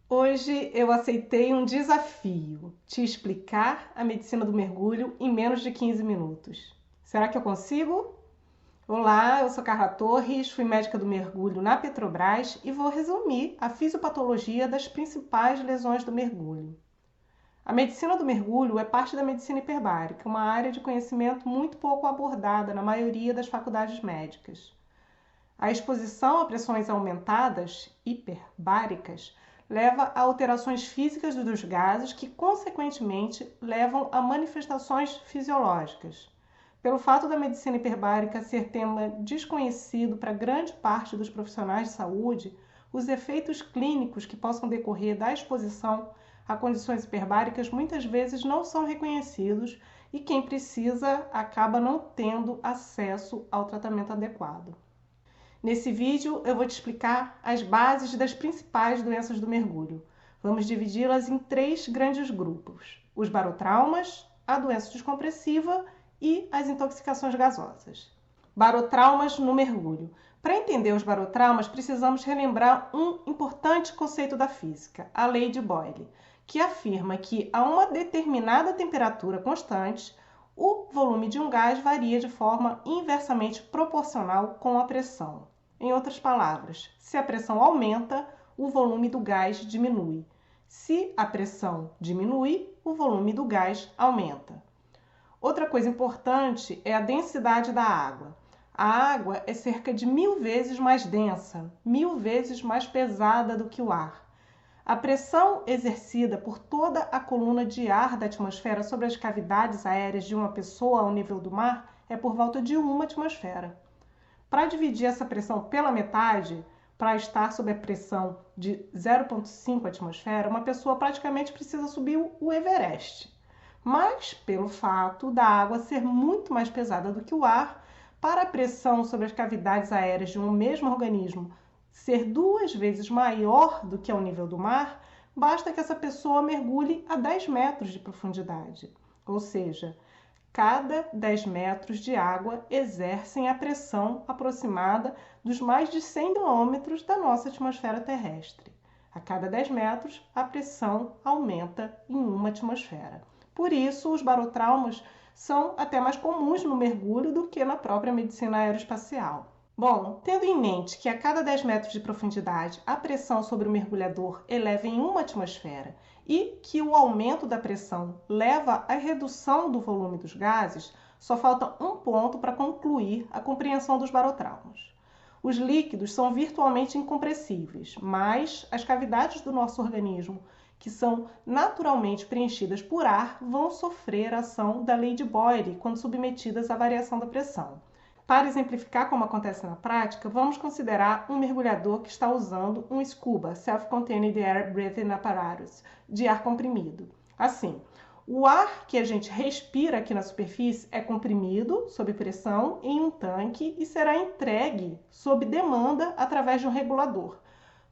Hoje eu aceitei um desafio: te explicar a medicina do mergulho em menos de 15 minutos. Será que eu consigo? Olá, eu sou Carla Torres, fui médica do mergulho na Petrobras e vou resumir a fisiopatologia das principais lesões do mergulho. A medicina do mergulho é parte da medicina hiperbárica, uma área de conhecimento muito pouco abordada na maioria das faculdades médicas. A exposição a pressões aumentadas, hiperbáricas, leva a alterações físicas dos gases que, consequentemente, levam a manifestações fisiológicas. Pelo fato da medicina hiperbárica ser tema desconhecido para grande parte dos profissionais de saúde, os efeitos clínicos que possam decorrer da exposição a condições hiperbáricas muitas vezes não são reconhecidos e quem precisa acaba não tendo acesso ao tratamento adequado. Nesse vídeo eu vou te explicar as bases das principais doenças do mergulho. Vamos dividi-las em 3 grandes grupos: os barotraumas, a doença descompressiva e as intoxicações gasosas. Barotraumas no mergulho. Para entender os barotraumas, precisamos relembrar um importante conceito da física, a lei de Boyle, que afirma que a uma determinada temperatura constante, o volume de um gás varia de forma inversamente proporcional com a pressão. Em outras palavras, se a pressão aumenta, o volume do gás diminui. Se a pressão diminui, o volume do gás aumenta. Outra coisa importante é a densidade da água. A água é cerca de 1000 vezes mais densa, 1000 vezes mais pesada do que o ar. A pressão exercida por toda a coluna de ar da atmosfera sobre as cavidades aéreas de uma pessoa ao nível do mar é por volta de 1 atmosfera. Para dividir essa pressão pela metade, para estar sob a pressão de 0,5 atmosfera, uma pessoa praticamente precisa subir o Everest. Mas, pelo fato da água ser muito mais pesada do que o ar, para a pressão sobre as cavidades aéreas de um mesmo organismo ser 2 vezes maior do que ao nível do mar, basta que essa pessoa mergulhe a 10 metros de profundidade. Ou seja, cada 10 metros de água exercem a pressão aproximada dos mais de 100 quilômetros da nossa atmosfera terrestre. A cada 10 metros, a pressão aumenta em 1 atmosfera. Por isso, os barotraumas são até mais comuns no mergulho do que na própria medicina aeroespacial. Bom, tendo em mente que a cada 10 metros de profundidade a pressão sobre o mergulhador eleva em 1 atmosfera e que o aumento da pressão leva à redução do volume dos gases, só falta um ponto para concluir a compreensão dos barotraumas. Os líquidos são virtualmente incompressíveis, mas as cavidades do nosso organismo, que são naturalmente preenchidas por ar, vão sofrer a ação da lei de Boyle quando submetidas à variação da pressão. Para exemplificar como acontece na prática, vamos considerar um mergulhador que está usando um SCUBA, Self-Contained Air Breathing Apparatus, de ar comprimido. Assim, o ar que a gente respira aqui na superfície é comprimido, sob pressão, em um tanque e será entregue sob demanda através de um regulador.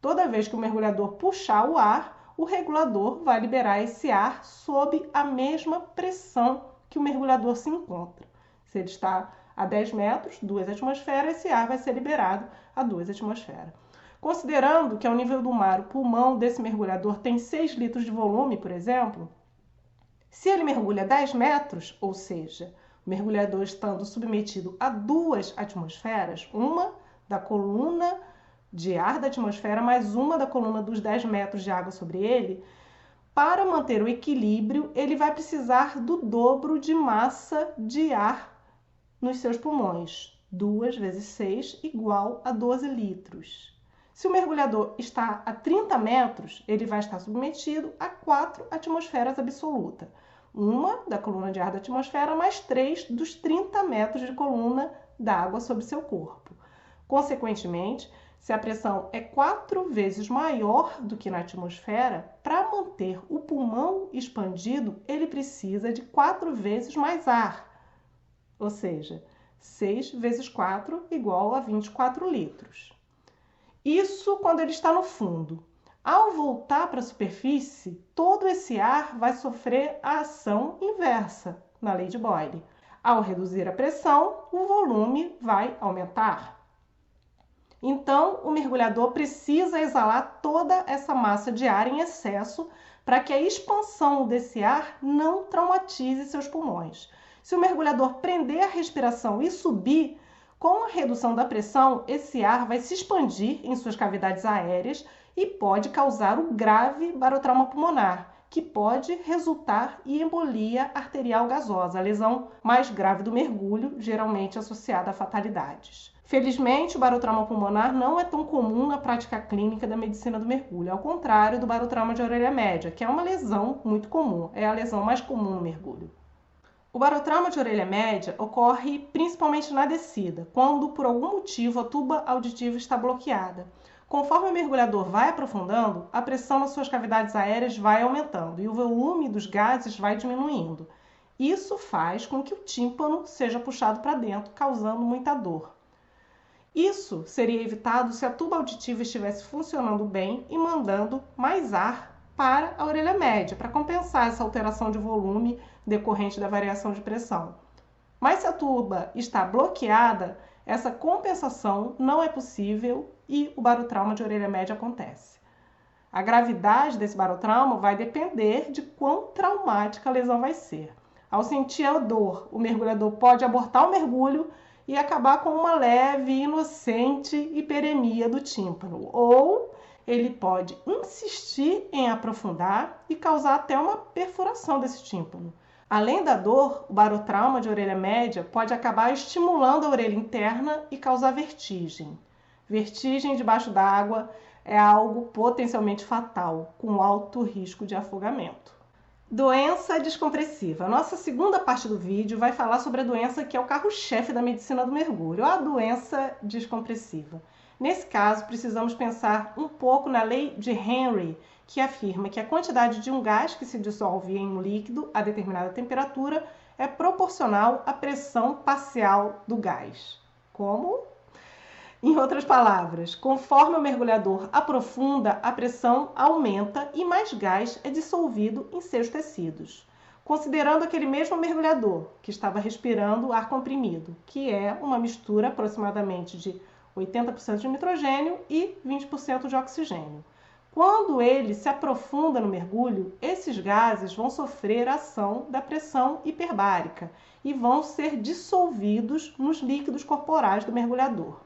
Toda vez que o mergulhador puxar o ar, o regulador vai liberar esse ar sob a mesma pressão que o mergulhador se encontra. Se ele está a 10 metros, 2 atmosferas, esse ar vai ser liberado a 2 atmosferas. Considerando que ao nível do mar o pulmão desse mergulhador tem 6 litros de volume, por exemplo, se ele mergulha 10 metros, ou seja, o mergulhador estando submetido a 2 atmosferas, uma da coluna de ar da atmosfera mais uma da coluna dos 10 metros de água sobre ele, para manter o equilíbrio, ele vai precisar do dobro de massa de ar nos seus pulmões, 2 vezes 6 igual a 12 litros. Se o mergulhador está a 30 metros, ele vai estar submetido a 4 atmosferas absolutas, uma da coluna de ar da atmosfera mais 3 dos 30 metros de coluna d'água sobre seu corpo. Consequentemente, se a pressão é 4 vezes maior do que na atmosfera, para manter o pulmão expandido, ele precisa de 4 vezes mais ar. Ou seja, 6 vezes 4 igual a 24 litros. Isso quando ele está no fundo. Ao voltar para a superfície, todo esse ar vai sofrer a ação inversa na lei de Boyle. Ao reduzir a pressão, o volume vai aumentar. Então, o mergulhador precisa exalar toda essa massa de ar em excesso para que a expansão desse ar não traumatize seus pulmões. Se o mergulhador prender a respiração e subir, com a redução da pressão, esse ar vai se expandir em suas cavidades aéreas e pode causar o grave barotrauma pulmonar, que pode resultar em embolia arterial gasosa, a lesão mais grave do mergulho, geralmente associada a fatalidades. Felizmente, o barotrauma pulmonar não é tão comum na prática clínica da medicina do mergulho, ao contrário do barotrauma de orelha média, que é uma lesão muito comum, é a lesão mais comum no mergulho. O barotrauma de orelha média ocorre principalmente na descida, quando por algum motivo a tuba auditiva está bloqueada. Conforme o mergulhador vai aprofundando, a pressão nas suas cavidades aéreas vai aumentando e o volume dos gases vai diminuindo. Isso faz com que o tímpano seja puxado para dentro, causando muita dor. Isso seria evitado se a tuba auditiva estivesse funcionando bem e mandando mais ar para a orelha média, para compensar essa alteração de volume decorrente da variação de pressão. Mas se a tuba está bloqueada, essa compensação não é possível e o barotrauma de orelha média acontece. A gravidade desse barotrauma vai depender de quão traumática a lesão vai ser. Ao sentir a dor, o mergulhador pode abortar o mergulho e acabar com uma leve e inocente hiperemia do tímpano, ou ele pode insistir em aprofundar e causar até uma perfuração desse tímpano. Além da dor, o barotrauma de orelha média pode acabar estimulando a orelha interna e causar vertigem. Vertigem debaixo d'água é algo potencialmente fatal, com alto risco de afogamento. Doença descompressiva. Nossa segunda parte do vídeo vai falar sobre a doença que é o carro-chefe da medicina do mergulho, a doença descompressiva. Nesse caso, precisamos pensar um pouco na lei de Henry, que afirma que a quantidade de um gás que se dissolve em um líquido a determinada temperatura é proporcional à pressão parcial do gás. Como? Em outras palavras, conforme o mergulhador aprofunda, a pressão aumenta e mais gás é dissolvido em seus tecidos. Considerando aquele mesmo mergulhador que estava respirando ar comprimido, que é uma mistura aproximadamente de 80% de nitrogênio e 20% de oxigênio. Quando ele se aprofunda no mergulho, esses gases vão sofrer a ação da pressão hiperbárica e vão ser dissolvidos nos líquidos corporais do mergulhador.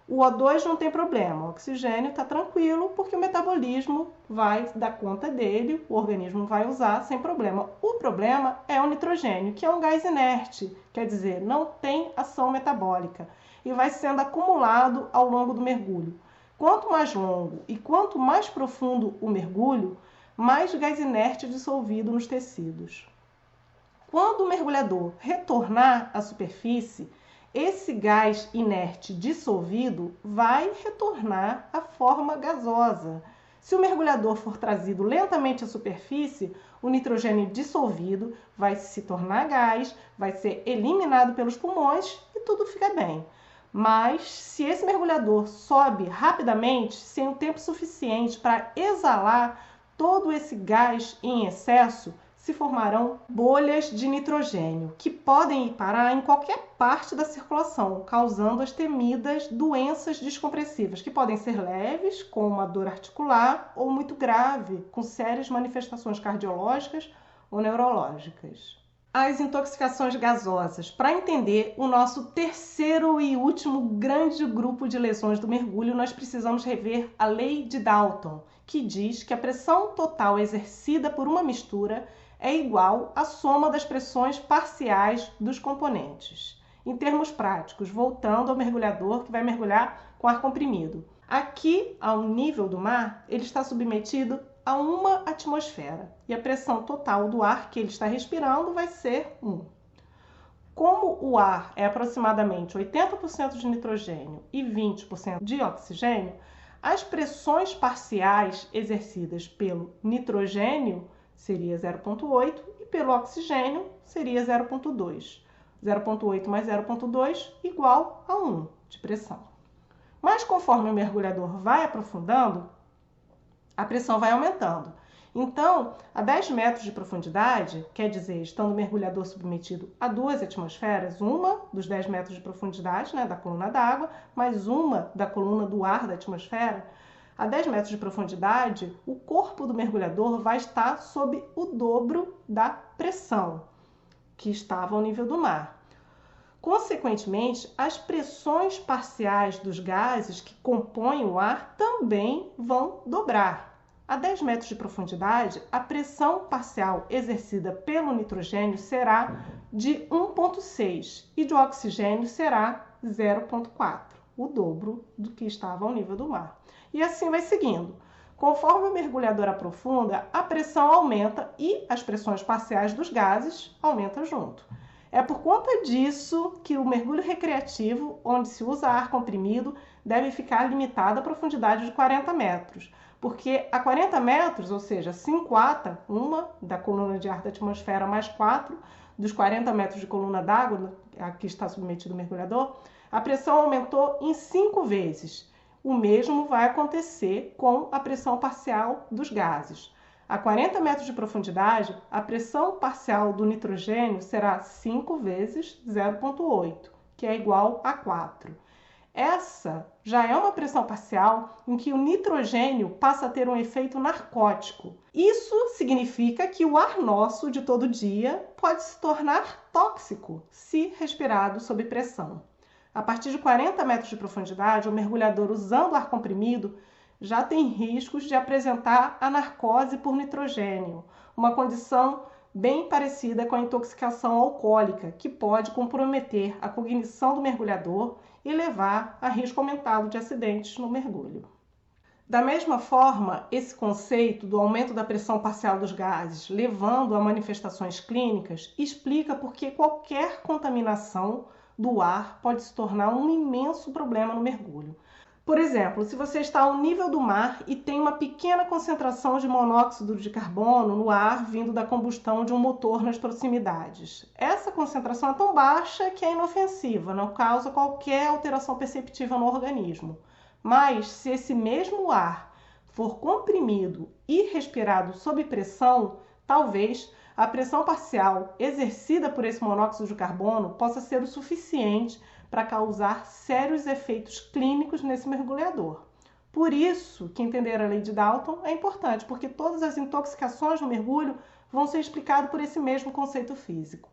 O O2 não tem problema, o oxigênio está tranquilo porque o metabolismo vai dar conta dele, o organismo vai usar sem problema. O problema é o nitrogênio, que é um gás inerte, quer dizer, não tem ação metabólica e vai sendo acumulado ao longo do mergulho. Quanto mais longo e quanto mais profundo o mergulho, mais gás inerte é dissolvido nos tecidos. Quando o mergulhador retornar à superfície, esse gás inerte dissolvido vai retornar à forma gasosa. Se o mergulhador for trazido lentamente à superfície, o nitrogênio dissolvido vai se tornar gás, vai ser eliminado pelos pulmões e tudo fica bem. Mas se esse mergulhador sobe rapidamente, sem o tempo suficiente para exalar todo esse gás em excesso, se formarão bolhas de nitrogênio, que podem ir parar em qualquer parte da circulação, causando as temidas doenças descompressivas, que podem ser leves, como uma dor articular, ou muito grave, com sérias manifestações cardiológicas ou neurológicas. As intoxicações gasosas. Para entender o nosso terceiro e último grande grupo de lesões do mergulho, nós precisamos rever a lei de Dalton, que diz que a pressão total exercida por uma mistura é igual à soma das pressões parciais dos componentes. Em termos práticos, voltando ao mergulhador que vai mergulhar com ar comprimido. Aqui, ao nível do mar, ele está submetido a 1 atmosfera e a pressão total do ar que ele está respirando vai ser 1. Como o ar é aproximadamente 80% de nitrogênio e 20% de oxigênio, as pressões parciais exercidas pelo nitrogênio seria 0,8 e pelo oxigênio seria 0,2. 0,8 mais 0,2 igual a 1 de pressão. Mas conforme o mergulhador vai aprofundando, a pressão vai aumentando. Então, a 10 metros de profundidade, quer dizer, estando o mergulhador submetido a 2 atmosferas, uma dos 10 metros de profundidade, né, da coluna d'água, mais uma da coluna do ar da atmosfera, a 10 metros de profundidade, o corpo do mergulhador vai estar sob o dobro da pressão que estava ao nível do mar. Consequentemente, as pressões parciais dos gases que compõem o ar também vão dobrar. A 10 metros de profundidade, a pressão parcial exercida pelo nitrogênio será de 1,6 e de oxigênio será 0,4, o dobro do que estava ao nível do mar. E assim vai seguindo. Conforme o mergulhador aprofunda, a pressão aumenta e as pressões parciais dos gases aumentam junto. É por conta disso que o mergulho recreativo, onde se usa ar comprimido, deve ficar limitado à profundidade de 40 metros. Porque a 40 metros, ou seja, 5 ATA, uma da coluna de ar da atmosfera mais 4 dos 40 metros de coluna d'água, a que está submetido o mergulhador, a pressão aumentou em 5 vezes. O mesmo vai acontecer com a pressão parcial dos gases. A 40 metros de profundidade, a pressão parcial do nitrogênio será 5 vezes 0,8, que é igual a 4. Essa já é uma pressão parcial em que o nitrogênio passa a ter um efeito narcótico. Isso significa que o ar nosso de todo dia pode se tornar tóxico se respirado sob pressão. A partir de 40 metros de profundidade, o mergulhador usando ar comprimido já tem riscos de apresentar a narcose por nitrogênio, uma condição bem parecida com a intoxicação alcoólica, que pode comprometer a cognição do mergulhador e levar a risco aumentado de acidentes no mergulho. Da mesma forma, esse conceito do aumento da pressão parcial dos gases, levando a manifestações clínicas, explica por que qualquer contaminação do ar pode se tornar um imenso problema no mergulho. Por exemplo, se você está ao nível do mar e tem uma pequena concentração de monóxido de carbono no ar vindo da combustão de um motor nas proximidades. Essa concentração é tão baixa que é inofensiva, não causa qualquer alteração perceptível no organismo. Mas, se esse mesmo ar for comprimido e respirado sob pressão, talvez a pressão parcial exercida por esse monóxido de carbono possa ser o suficiente para causar sérios efeitos clínicos nesse mergulhador. Por isso que entender a lei de Dalton é importante, porque todas as intoxicações no mergulho vão ser explicadas por esse mesmo conceito físico.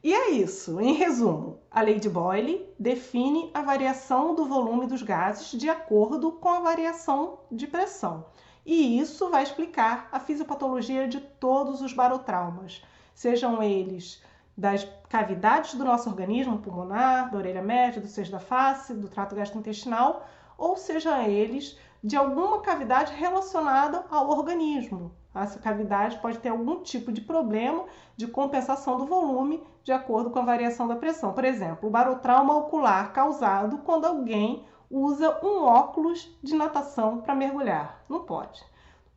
E é isso, em resumo, a lei de Boyle define a variação do volume dos gases de acordo com a variação de pressão. E isso vai explicar a fisiopatologia de todos os barotraumas, sejam eles das cavidades do nosso organismo pulmonar, da orelha média, do seios da face, do trato gastrointestinal, ou seja eles de alguma cavidade relacionada ao organismo. Essa cavidade pode ter algum tipo de problema de compensação do volume de acordo com a variação da pressão. Por exemplo, o barotrauma ocular causado quando alguém usa um óculos de natação para mergulhar. Não pode.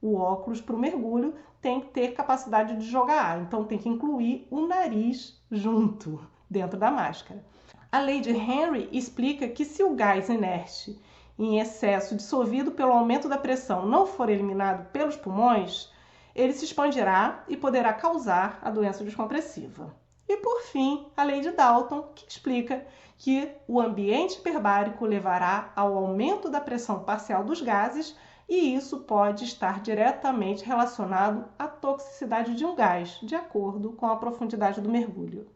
O óculos para o mergulho tem que ter capacidade de jogar ar, então tem que incluir o nariz junto, dentro da máscara. A lei de Henry explica que se o gás inerte em excesso dissolvido pelo aumento da pressão não for eliminado pelos pulmões, ele se expandirá e poderá causar a doença descompressiva. E por fim, a lei de Dalton, que explica que o ambiente hiperbárico levará ao aumento da pressão parcial dos gases e isso pode estar diretamente relacionado à toxicidade de um gás, de acordo com a profundidade do mergulho.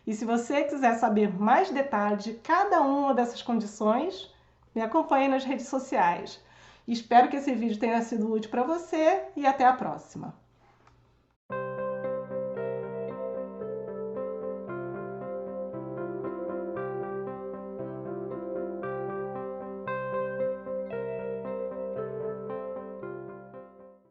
E se você quiser saber mais detalhes de cada uma dessas condições, me acompanhe nas redes sociais. Espero que esse vídeo tenha sido útil para você e até a próxima!